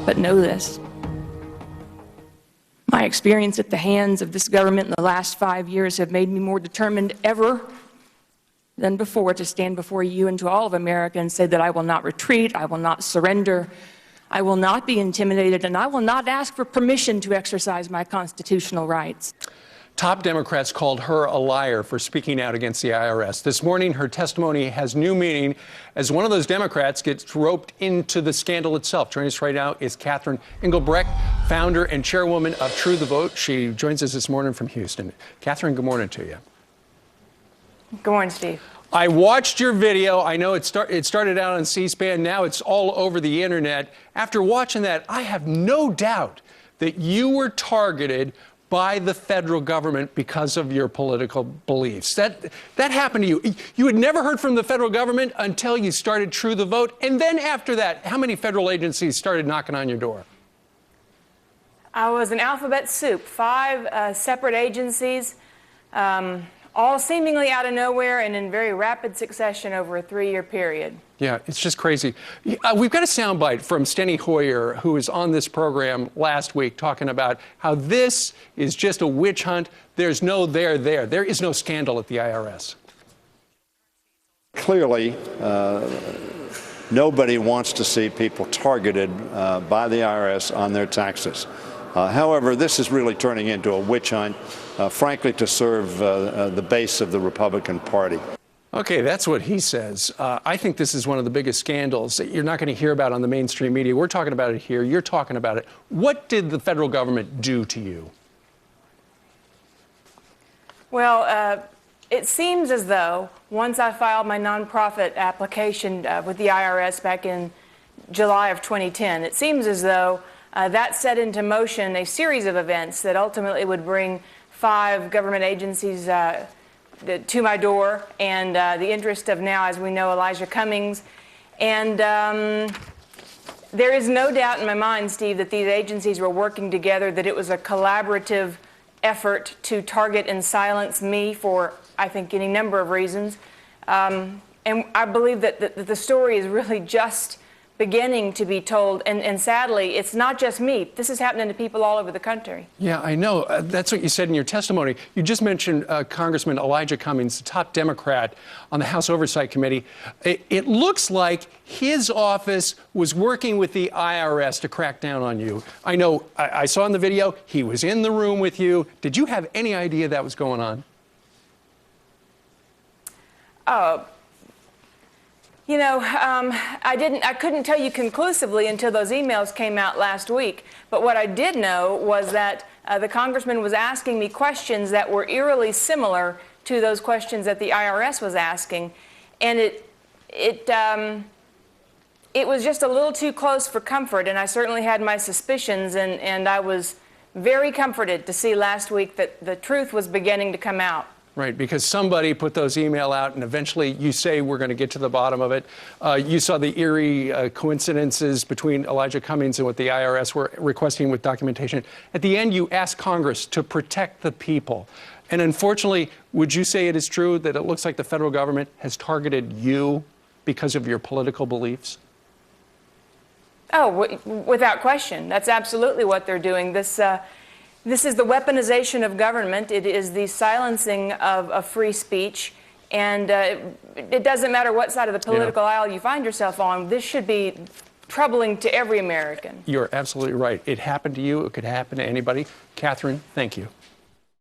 but know this. My experience at the hands of this government in the last 5 years have made me more determined ever than before to stand before you and to all of America and say that I will not retreat, I will not surrender, I will not be intimidated, and I will not ask for permission to exercise my constitutional rights. Top Democrats called her a liar for speaking out against the IRS. This morning, her testimony has new meaning as one of those Democrats gets roped into the scandal itself. Joining us right now is Catherine Engelbrecht, founder and chairwoman of True the Vote. She joins us this morning from Houston. Catherine, good morning to you. Good morning, Steve. I watched your video. I know it started out on C-SPAN. Now it's all over the internet. After watching that, I have no doubt that you were targeted by the federal government because of your political beliefs. That happened to you. You had never heard from the federal government until you started True the Vote. And then after that, how many federal agencies started knocking on your door? I was an alphabet soup, 5 separate agencies, all seemingly out of nowhere and in very rapid succession over a 3-year period. Yeah, it's just crazy. We've got a soundbite from Steny Hoyer, who was on this program last week talking about how this is just a witch hunt. There's no there there. There is no scandal at the IRS. Clearly, nobody wants to see people targeted by the IRS on their taxes. However, this is really turning into a witch hunt, frankly, to serve the base of the Republican Party. Okay, that's what he says. I think this is one of the biggest scandals that you're not going to hear about on the mainstream media. We're talking about it here. You're talking about it. What did the federal government do to you? Well, it seems as though once I filed my nonprofit application with the IRS back in July of 2010, it seems as though that set into motion a series of events that ultimately would bring 5 government agencies to my door, and the interest of now, as we know, Elijah Cummings. And there is no doubt in my mind, Steve, that these agencies were working together, that it was a collaborative effort to target and silence me for, I think, any number of reasons. And I believe that the story is really just beginning to be told, and sadly, it's not just me. This is happening to people all over the country. Yeah, I know. That's what you said in your testimony. You just mentioned Congressman Elijah Cummings, the top Democrat on the House Oversight Committee. It looks like his office was working with the IRS to crack down on you. I know, I saw in the video, he was in the room with you. Did you have any idea that was going on? You know, I couldn't tell you conclusively until those emails came out last week. But what I did know was that the congressman was asking me questions that were eerily similar to those questions that the IRS was asking. And it was just a little too close for comfort. And I certainly had my suspicions. And I was very comforted to see last week that the truth was beginning to come out. Right, because somebody put those email out, and eventually you say we're going to get to the bottom of it. You saw the eerie coincidences between Elijah Cummings and what the IRS were requesting with documentation. At the end, you asked Congress to protect the people. And unfortunately, would you say it is true that it looks like the federal government has targeted you because of your political beliefs? Oh, without question. That's absolutely what they're doing. This is the weaponization of government. It is the silencing of free speech. And it doesn't matter what side of the political aisle you find yourself on. This should be troubling to every American. You're absolutely right. It happened to you. It could happen to anybody. Catherine, thank you.